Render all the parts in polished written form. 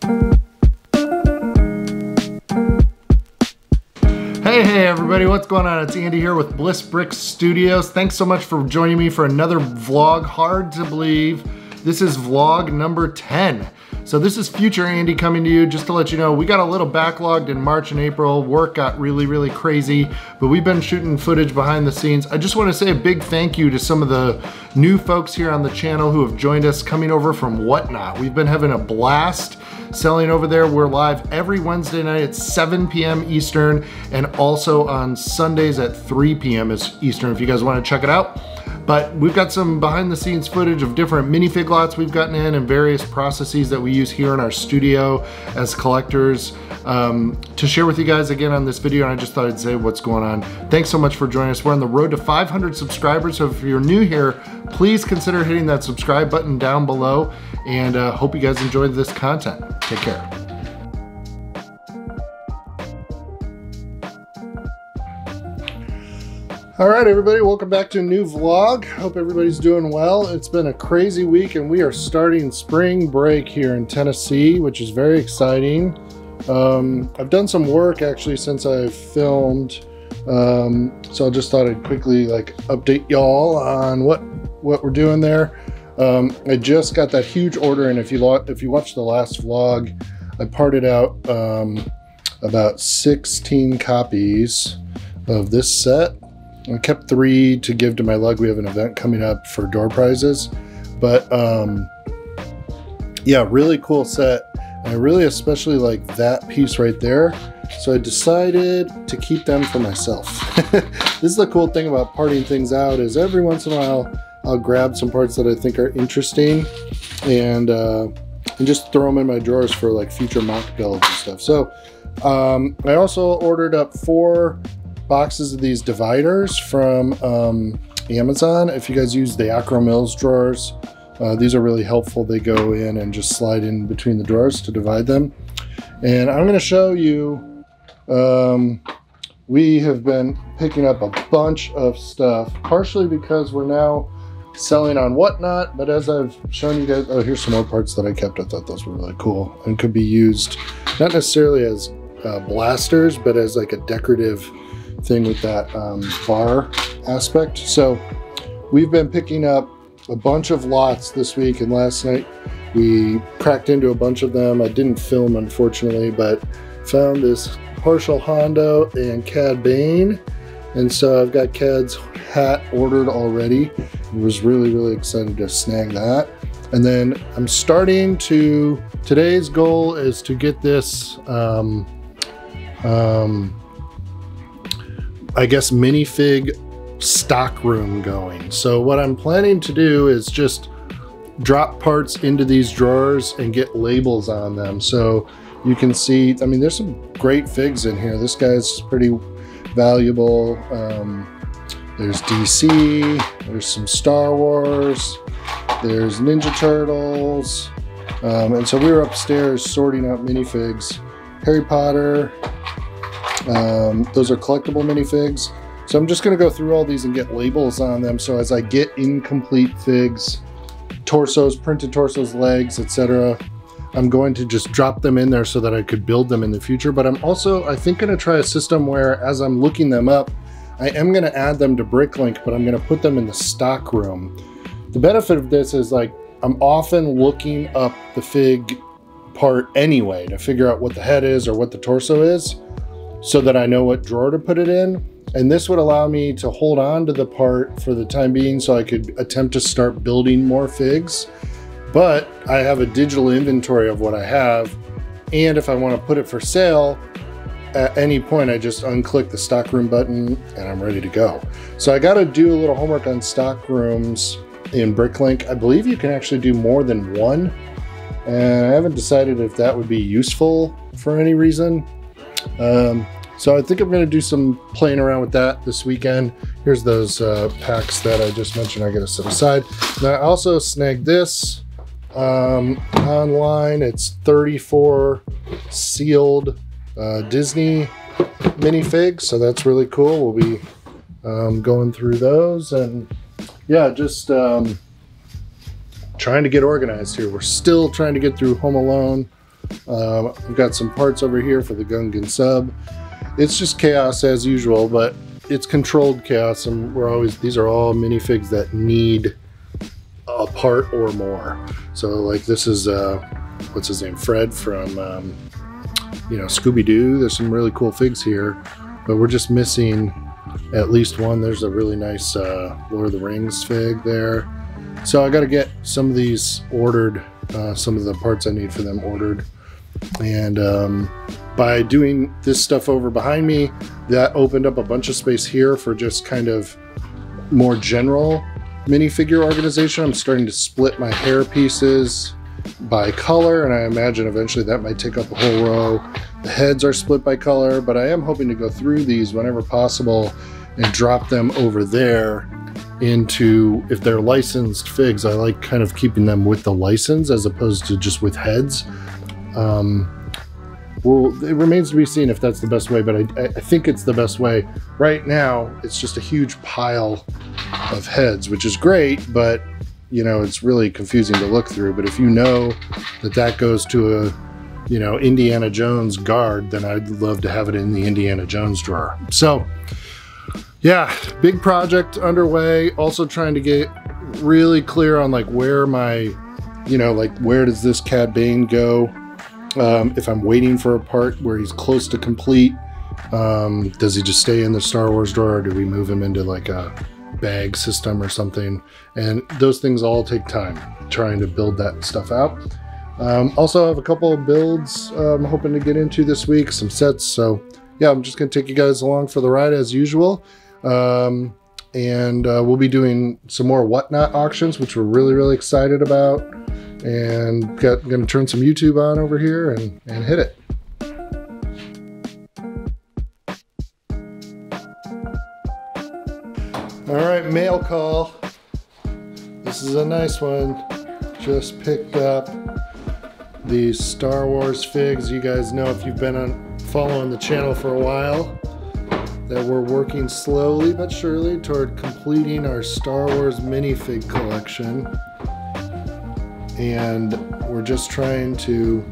Hey everybody, what's going on? It's Andy here with Bliss Bricks Studios. Thanks so much for joining me for another vlog. Hard to believe, this is vlog number 10. So this is future Andy coming to you just to let you know we got a little backlogged in March and April. Work got really crazy, but we've been shooting footage behind the scenes. I just want to say a big thank you to some of the new folks here on the channel who have joined us coming over from Whatnot. We've been having a blast selling over there. We're live every Wednesday night at 7 p.m. Eastern and also on Sundays at 3 p.m. Eastern if you guys want to check it out. But we've got some behind the scenes footage of different minifig lots we've gotten in and various processes that we use here in our studio as collectors to share with you guys again on this video, and I just thought I'd say what's going on. Thanks so much for joining us. We're on the road to 500 subscribers, so if you're new here, please consider hitting that subscribe button down below, and hope you guys enjoyed this content. Take care. All right, everybody, welcome back to a new vlog. Hope everybody's doing well. It's been a crazy week and we are starting spring break here in Tennessee, which is very exciting. I've done some work actually since I've filmed, so I just thought I'd quickly update y'all on what we're doing there. I just got that huge order, and if you watched the last vlog, I parted out about 16 copies of this set. I kept 3 to give to my lug. We have an event coming up for door prizes, but yeah, really cool set. I really especially like that piece right there, so I decided to keep them for myself. This is the cool thing about parting things out, is every once in a while I'll grab some parts that I think are interesting and just throw them in my drawers for future mock builds and stuff. So I also ordered up 4 boxes of these dividers from Amazon. If you guys use the Acro Mills drawers, these are really helpful. They go in and just slide in between the drawers to divide them. And I'm going to show you, we have been picking up a bunch of stuff, partially because we're now selling on Whatnot, but as I've shown you guys, oh, here's some more parts that I kept. I thought those were really cool and could be used not necessarily as blasters, but as a decorative thing with that bar aspect. So we've been picking up a bunch of lots this week, and last night we cracked into a bunch of them. I didn't film, unfortunately, but found this partial Hondo and Cad Bane, and so I've got Cad's hat ordered already. I was really excited to snag that. And then I'm starting to, today's goal is to get this I guess minifig stock room going. So what I'm planning to do is just drop parts into these drawers and get labels on them. So you can see, I mean, there's some great figs in here. This guy's pretty valuable. There's DC, there's some Star Wars, there's Ninja Turtles. And so we were upstairs sorting out minifigs. Harry Potter, those are collectible minifigs. So I'm just going to go through all these and get labels on them, so as I get incomplete figs, torsos, printed torsos, legs, etc., I'm going to just drop them in there so that I could build them in the future. But I'm also, I think, going to try a system where, as I'm looking them up, I am going to add them to Bricklink, but I'm going to put them in the stock room. The benefit of this is I'm often looking up the fig part anyway to figure out what the head is or what the torso is, so that I know what drawer to put it in. And this would allow me to hold on to the part for the time being so I could attempt to start building more figs. But I have a digital inventory of what I have, and if I want to put it for sale, at any point I just unclick the stock room button and I'm ready to go. So I got to do a little homework on stock rooms in Bricklink. I believe you can actually do more than one, and I haven't decided if that would be useful for any reason. So I think I'm going to do some playing around with that this weekend. Here's those packs that I just mentioned I got to set aside. Now I also snagged this online. It's 34 sealed Disney minifigs, so that's really cool. We'll be going through those, and yeah, just trying to get organized here. We're still trying to get through Home Alone. I've got some parts over here for the Gungan sub. It's just chaos as usual, but it's controlled chaos, and these are all minifigs that need a part or more. So like this is what's his name, Fred from you know, Scooby-Doo. There's some really cool figs here, but we're just missing at least one. There's a really nice Lord of the Rings fig there. So I got to get some of these ordered, some of the parts I need for them ordered. And by doing this stuff over behind me, that opened up a bunch of space here for just kind of more general minifigure organization. I'm starting to split my hair pieces by color, and I imagine eventually that might take up a whole row. The heads are split by color, but I am hoping to go through these whenever possible and drop them over there into, if they're licensed figs, I like kind of keeping them with the license as opposed to just with heads. Well, it remains to be seen if that's the best way, but I think it's the best way. Right now, it's just a huge pile of heads, which is great, but you know, it's really confusing to look through. But if you know that that goes to a, you know, Indiana Jones guard, then I'd love to have it in the Indiana Jones drawer. So yeah, big project underway. Also trying to get really clear on like where my, you know, like where does this Cad Bane go? If I'm waiting for a part where he's close to complete, does he just stay in the Star Wars drawer, or do we move him into like a bag system or something? And those things all take time, trying to build that stuff out. Also have a couple of builds I'm hoping to get into this week, some sets. So yeah, I'm just gonna take you guys along for the ride as usual. And we'll be doing some more Whatnot auctions, which we're really excited about. And gonna turn some YouTube on over here and hit it. All right, mail call. This is a nice one. Just picked up these Star Wars figs. You guys know, if you've been following the channel for a while, that we're working slowly but surely toward completing our Star Wars minifig collection. And we're just trying to,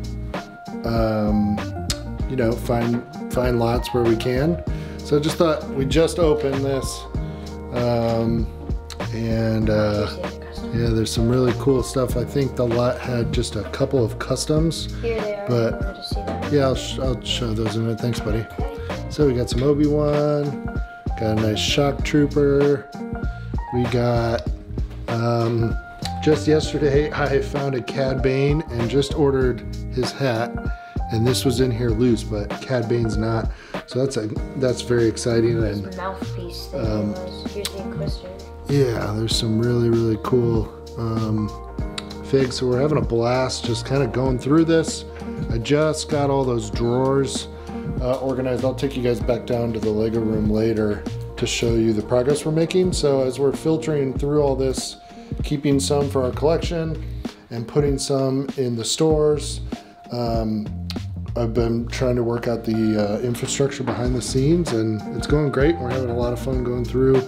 you know, find lots where we can. So I just thought we just opened this, yeah, there's some really cool stuff. I think the lot had just a couple of customs. Here they are. But yeah, I'll show those in a minute. Thanks, buddy. So we got some Obi-Wan, got a nice shock trooper. We got, just yesterday I found a Cad Bane and just ordered his hat, and this was in here loose, but Cad Bane's not. So that's very exciting. And mouthpiece thing here's the Inquisitor. Yeah, there's some really cool figs. So we're having a blast just kind of going through this. I just got all those drawers organized. I'll take you guys back down to the Lego room later to show you the progress we're making. So as we're filtering through all this, keeping some for our collection and putting some in the stores, I've been trying to work out the infrastructure behind the scenes, and it's going great. We're having a lot of fun going through.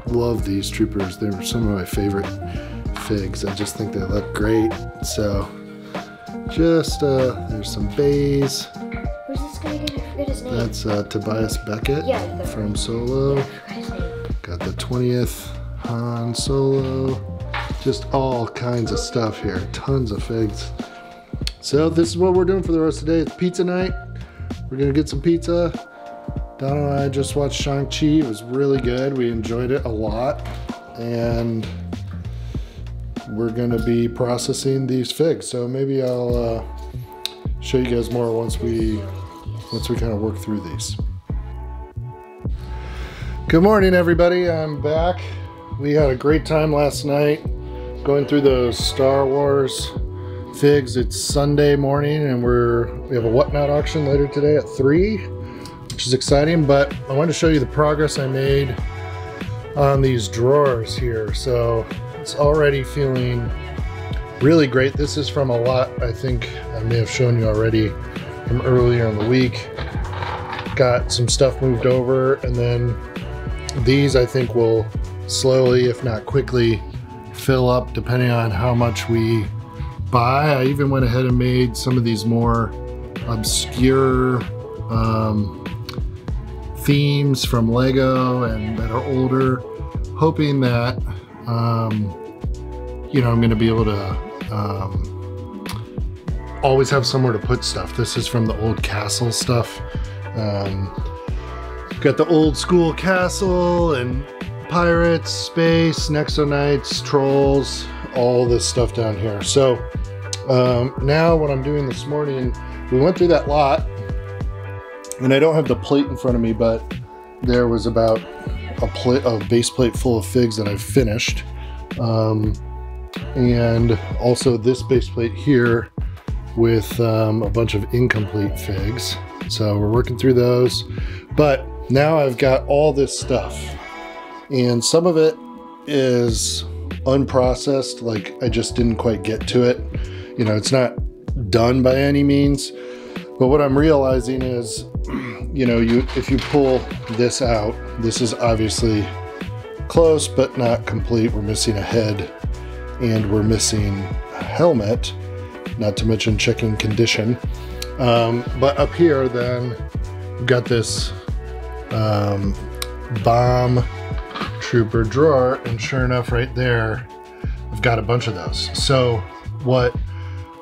Love these troopers. They're some of my favorite figs. I just think they look great. So just there's some bays. Who's this guy again? I forget his name. That's Tobias Beckett, yeah, from Solo. Yeah, I forgot his name. Got the 20th Han Solo. Just all kinds of stuff here. Tons of figs. So this is what we're doing for the rest of the day. It's pizza night. We're gonna get some pizza. Donna and I just watched Shang-Chi. It was really good. We enjoyed it a lot. And we're gonna be processing these figs. So maybe I'll show you guys more once we kind of work through these. Good morning, everybody. I'm back. We had a great time last night going through those Star Wars figs. It's Sunday morning, and we have a Whatnot auction later today at 3, which is exciting. But I wanted to show you the progress I made on these drawers here. So it's already feeling really great. This is from a lot I think I may have shown you already from earlier in the week. Got some stuff moved over, and then these I think will slowly, if not quickly, fill up depending on how much we buy. I even went ahead and made some of these more obscure themes from LEGO and that are older, hoping that you know, I'm going to be able to always have somewhere to put stuff. This is from the old castle stuff. Got the old school castle and pirates, space, Nexo Knights, trolls, all this stuff down here. So now what I'm doing this morning, we went through that lot, and I don't have the plate in front of me, but there was about a base plate full of figs that I've finished. And also this base plate here with a bunch of incomplete figs. So we're working through those. But now I've got all this stuff. And some of it is unprocessed, like I just didn't quite get to it. You know, it's not done by any means. But what I'm realizing is, you know, if you pull this out, this is obviously close but not complete. We're missing a head and we're missing a helmet, not to mention checking condition. But up here then, we've got this bomb trooper drawer, and sure enough right there, I've got a bunch of those. So what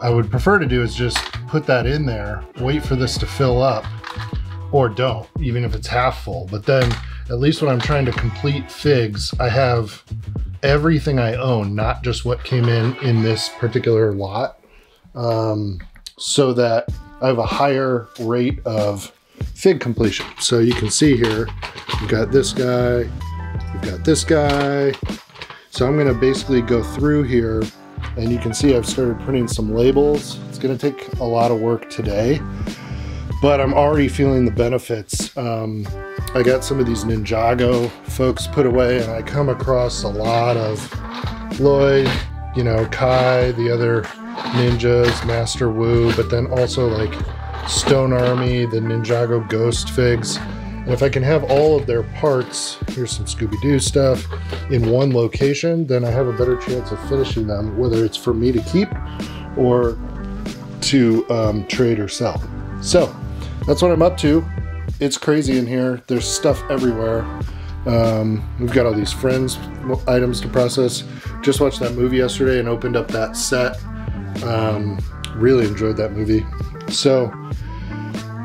I would prefer to do is just put that in there, wait for this to fill up, or don't, even if it's half full. But then at least when I'm trying to complete figs, I have everything I own, not just what came in this particular lot, so that I have a higher rate of fig completion. So you can see here, we've got this guy, we've got this guy. So I'm gonna basically go through here, and you can see I've started printing some labels. It's gonna take a lot of work today, but I'm already feeling the benefits. I got some of these Ninjago folks put away, and I come across a lot of Lloyd, you know, Kai, the other ninjas, Master Wu, but then also like Stone Army, the Ninjago Ghost figs. And if I can have all of their parts, here's some Scooby-Doo stuff, in one location, then I have a better chance of finishing them, whether it's for me to keep or to trade or sell. So that's what I'm up to. It's crazy in here. There's stuff everywhere. We've got all these Friends items to process. Just watched that movie yesterday and opened up that set. Really enjoyed that movie. So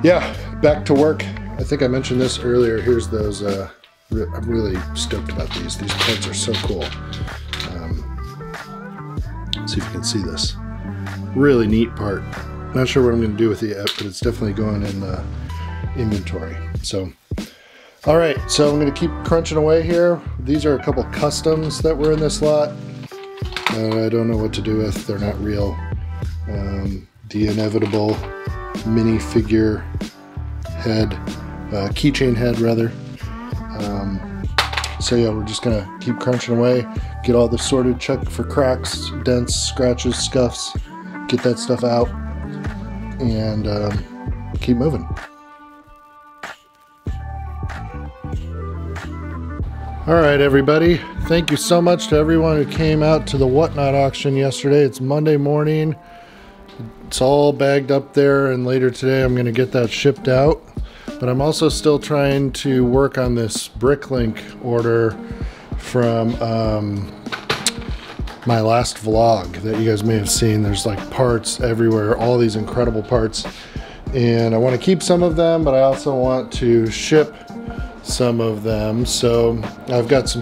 yeah, back to work. I think I mentioned this earlier. Here's those, I'm really stoked about these. These parts are so cool. See if you can see this. Really neat part. Not sure what I'm gonna do with it yet, but it's definitely going in the inventory. So, all right, so I'm gonna keep crunching away here. These are a couple customs that were in this lot. I don't know what to do with, they're not real. The inevitable minifigure head, keychain head rather. So yeah, we're just gonna keep crunching away, get all this sorted, check for cracks, dents, scratches, scuffs, get that stuff out, and keep moving. All right, everybody. Thank you so much to everyone who came out to the Whatnot auction yesterday. It's Monday morning. It's all bagged up there, and later today I'm going to get that shipped out. But I'm also still trying to work on this Bricklink order from my last vlog that you guys may have seen. There's like parts everywhere, all these incredible parts. And I want to keep some of them, but I also want to ship some of them. So I've got some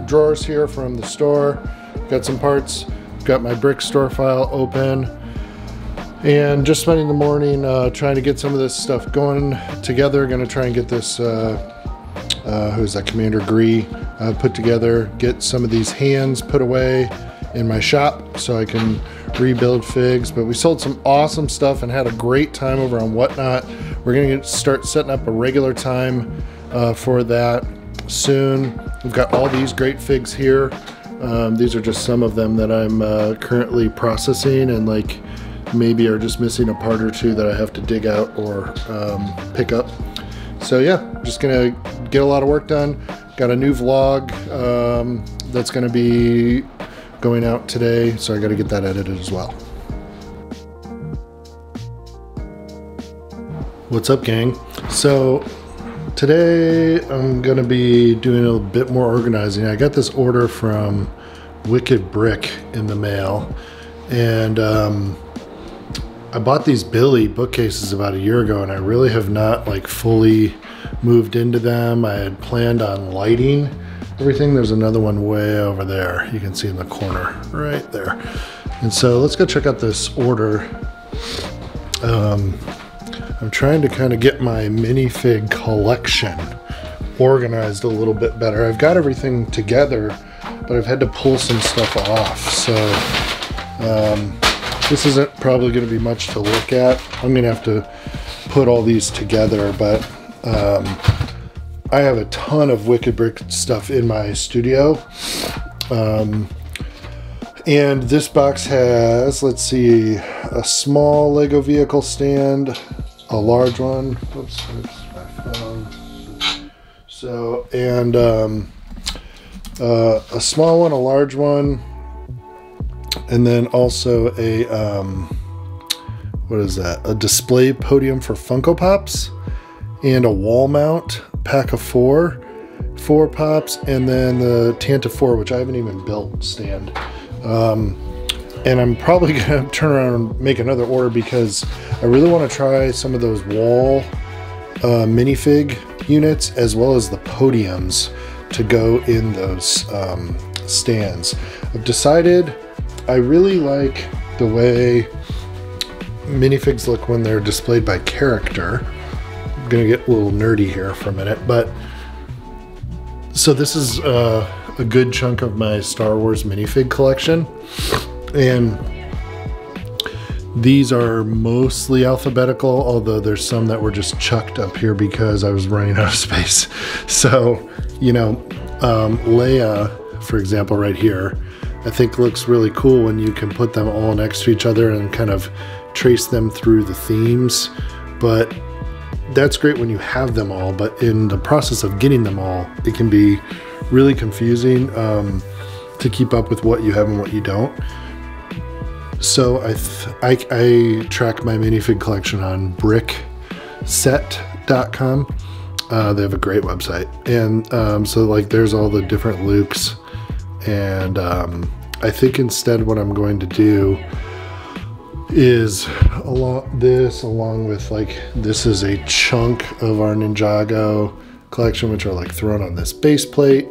drawers here from the store, got some parts, got my brick store file open, and just spending the morning trying to get some of this stuff going together. Gonna try and get this who's that, Commander Gree, put together, get some of these hands put away in my shop so I can rebuild figs. But we sold some awesome stuff and had a great time over on Whatnot. We're gonna start setting up a regular time for that soon. We've got all these great figs here. These are just some of them that I'm currently processing, and like maybe are just missing a part or two that I have to dig out or pick up. So yeah, just gonna get a lot of work done. Got a new vlog that's gonna be going out today, so I gotta get that edited as well. What's up, gang? So today I'm gonna be doing a bit more organizing. I got this order from Wicked Brick in the mail, and I bought these Billy bookcases about a year ago, and I really have not like fully moved into them. I had planned on lighting everything. There's another one way over there. You can see in the corner right there. And so let's go check out this order. I'm trying to kind of get my minifig collection organized a little bit better. I've got everything together, but I've had to pull some stuff off. So this isn't probably going to be much to look at. I'm going to have to put all these together, but I have a ton of Wicked Brick stuff in my studio. And this box has, let's see, a small Lego vehicle stand, a large one. Oops, my phone. So, and a small one, a large one, and then also a what is that? A display podium for Funko Pops, and a wall mount pack of four pops, and then the Tanta 4, which I haven't even built, stand. And I'm probably gonna turn around and make another order because I really want to try some of those wall minifig units as well as the podiums to go in those stands. I've decided I really like the way minifigs look when they're displayed by character. I'm gonna get a little nerdy here for a minute, but so this is a good chunk of my Star Wars minifig collection, and these are mostly alphabetical, although there's some that were just chucked up here because I was running out of space. So, you know, Leia, for example, right here, I think looks really cool when you can put them all next to each other and kind of trace them through the themes. But that's great when you have them all, but in the process of getting them all, it can be really confusing to keep up with what you have and what you don't. So I track my minifig collection on brickset.com. They have a great website, and so like there's all the different Lukes, and I think instead what I'm going to do is along with like, this is a chunk of our Ninjago collection, which are like thrown on this base plate,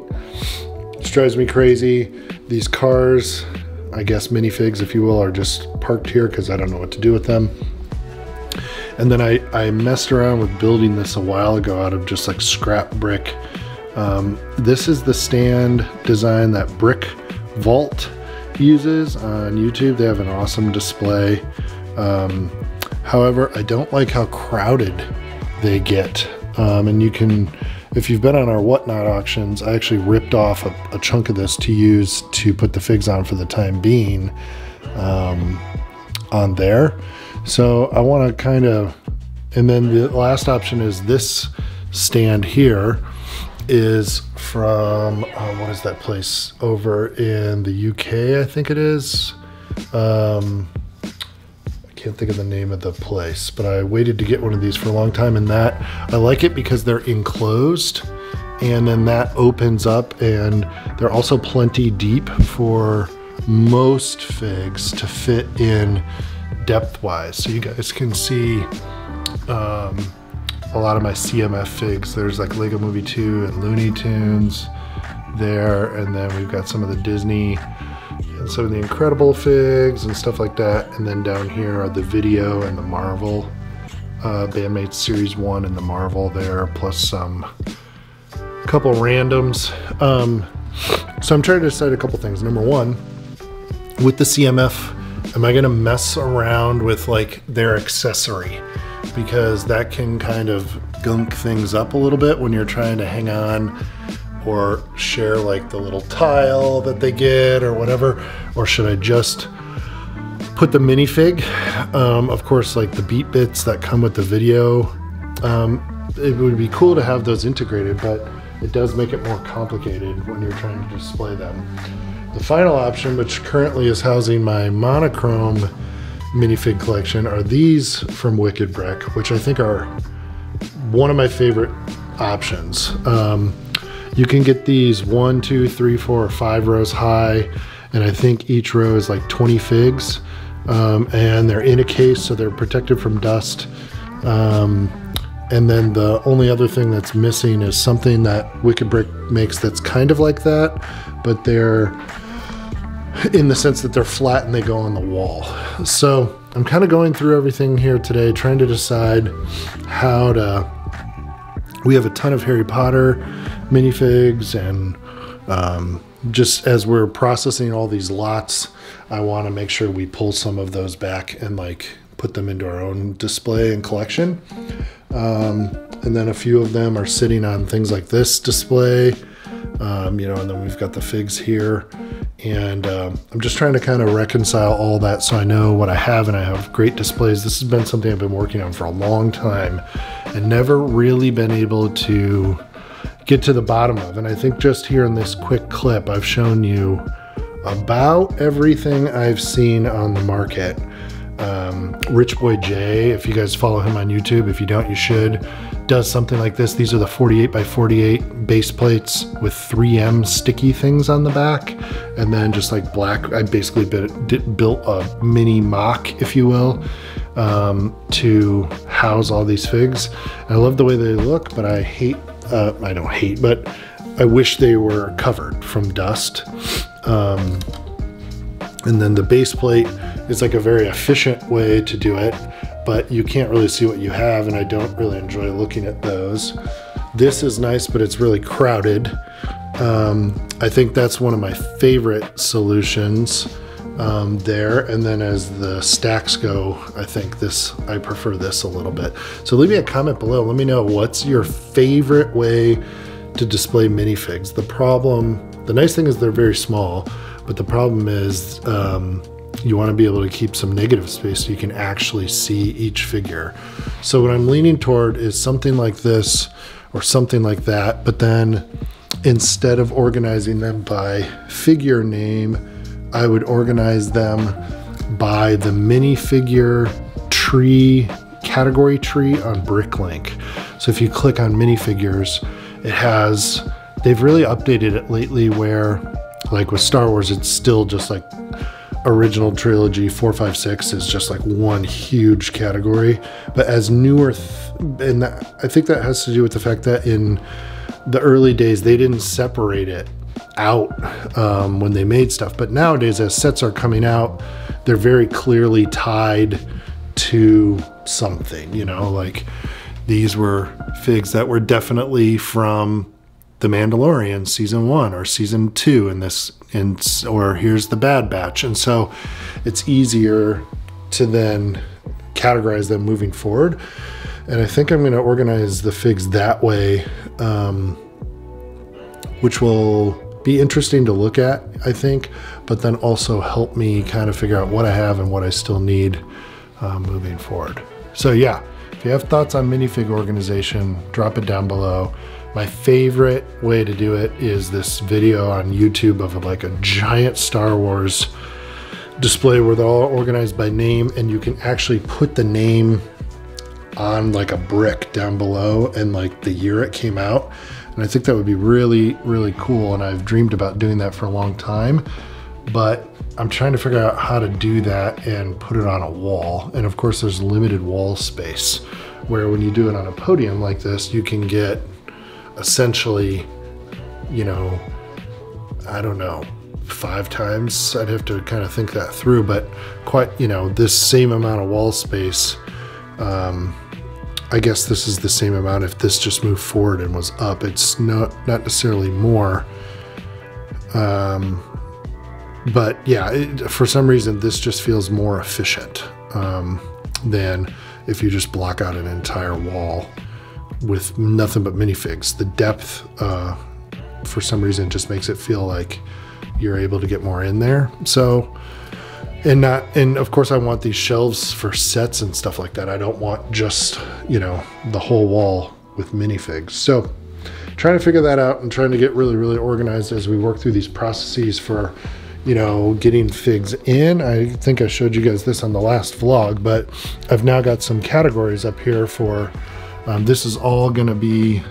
which drives me crazy. These cars, I guess minifigs if you will, are just parked here because I don't know what to do with them. And then I messed around with building this a while ago out of just like scrap brick. This is the stand design that Brick Vault uses on YouTube. They have an awesome display. However, I don't like how crowded they get. And you can, if you've been on our Whatnot auctions, I actually ripped off a chunk of this to use to put the figs on for the time being on there. So I want to kind of, and then the last option is this stand here is from, what is that place over in the UK, I think it is. I can't think of the name of the place, but I waited to get one of these for a long time, and that I like it because they're enclosed, and then that opens up, and they're also plenty deep for most figs to fit in depth-wise. So you guys can see a lot of my CMF figs. There's like Lego Movie 2 and Looney Tunes there, and then we've got some of the Disney and some of the Incredible figs and stuff like that. And then down here are the Video and the Marvel Bandmates Series 1 and the Marvel there, plus some couple randoms. So I'm trying to decide a couple things. Number one, with the CMF, am I gonna mess around with like their accessory? Because that can kind of gunk things up a little bit when you're trying to hang on or share like the little tile that they get or whatever. Or should I just put the minifig? Of course, like the beat bits that come with the video, it would be cool to have those integrated, but it does make it more complicated when you're trying to display them. The final option, which currently is housing my monochrome minifig collection, are these from Wicked Brick, which I think are one of my favorite options. You can get these 1, 2, 3, 4, or 5 rows high, and I think each row is like 20 figs, and they're in a case, so they're protected from dust. And then the only other thing that's missing is something that Wicked Brick makes that's kind of like that, but they're in the sense that they're flat and they go on the wall. So I'm kind of going through everything here today, trying to decide how to... We have a ton of Harry Potter minifigs, and just as we're processing all these lots, I want to make sure we pull some of those back and like put them into our own display and collection. And then a few of them are sitting on things like this display, you know, and then we've got the figs here. And I'm just trying to kind of reconcile all that so I know what I have, and I have great displays. This has been something I've been working on for a long time and never really been able to get to the bottom of. And I think just here in this quick clip, I've shown you about everything I've seen on the market. Rich Boy J, if you guys follow him on YouTube, if you don't, you should, does something like this. These are the 48 by 48 base plates with 3M sticky things on the back, and then just like black. I basically built a mini mock, if you will, to house all these figs. And I love the way they look, but I hate, I don't hate, but I wish they were covered from dust. And then the base plate is like a very efficient way to do it, but you can't really see what you have, and I don't really enjoy looking at those. This is nice, but it's really crowded. I think that's one of my favorite solutions there. And then as the stacks go, I think I prefer this a little bit. So leave me a comment below. Let me know, what's your favorite way to display minifigs? The nice thing is they're very small, but the problem is you want to be able to keep some negative space so you can actually see each figure. So what I'm leaning toward is something like this or something like that, but then instead of organizing them by figure name, I would organize them by the minifigure tree, category tree on Bricklink. So if you click on minifigures, they've really updated it lately where, like with Star Wars, it's still just like original trilogy 4, 5, 6 is just like one huge category. But as newer, and I think that has to do with the fact that in the early days, they didn't separate it out when they made stuff. But nowadays, as sets are coming out, they're very clearly tied to something, you know, like these were figs that were definitely from The Mandalorian season 1 or season 2 or here's the Bad Batch. And so it's easier to then categorize them moving forward. And I think I'm going to organize the figs that way, which will be interesting to look at, I think, but then also help me kind of figure out what I have and what I still need moving forward. So yeah, if you have thoughts on minifig organization, drop it down below. My favorite way to do it is this video on YouTube of like a giant Star Wars display where they're all organized by name, and you can actually put the name on like a brick down below and like the year it came out. And I think that would be really, really cool. And I've dreamed about doing that for a long time, but I'm trying to figure out how to do that and put it on a wall. And of course there's limited wall space, where when you do it on a podium like this, you can get essentially, you know, I don't know, 5 times. I'd have to kind of think that through, but quite, you know, this same amount of wall space. I guess this is the same amount if this just moved forward and was up. It's not necessarily more. But yeah, for some reason, this just feels more efficient than if you just block out an entire wall with nothing but minifigs. The depth, for some reason, just makes it feel like you're able to get more in there. So, and of course I want these shelves for sets and stuff like that. I don't want just, you know, the whole wall with minifigs. So trying to figure that out and trying to get really, really organized as we work through these processes for, you know, getting figs in. I think I showed you guys this on the last vlog, but I've now got some categories up here for This is all going to be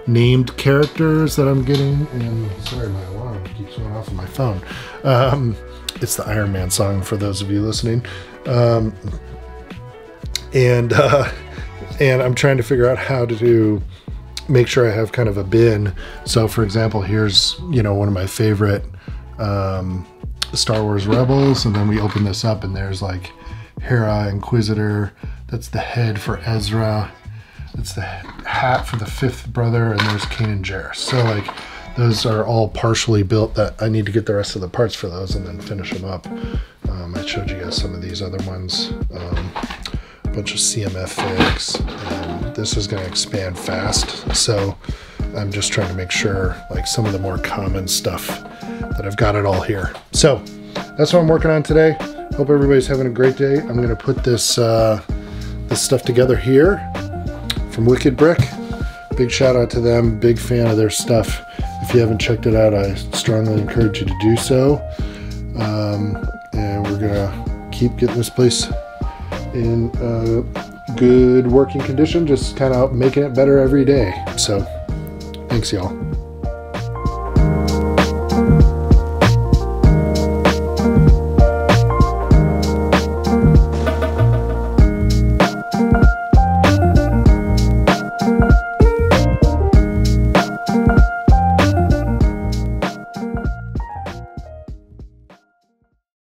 named characters that I'm getting. And sorry, my alarm keeps going off on my phone. It's the Iron Man song for those of you listening. And I'm trying to figure out how to make sure I have kind of a bin. So for example, here's, you know, one of my favorite Star Wars Rebels, and then we open this up and there's like Hera, Inquisitor, that's the head for Ezra, that's the hat for the fifth brother, and there's Kanan Jarrus. So like those are all partially built. That I need to get the rest of the parts for those and then finish them up. I showed you guys some of these other ones, a bunch of CMF figs, and this is going to expand fast, so I'm just trying to make sure like some of the more common stuff that I've got it all here. So that's what I'm working on today. Hope everybody's having a great day. I'm going to put this this stuff together here from Wicked Brick. Big shout out to them, big fan of their stuff. If you haven't checked it out, I strongly encourage you to do so. And we're gonna keep getting this place in good working condition, just kind of making it better every day. So thanks y'all.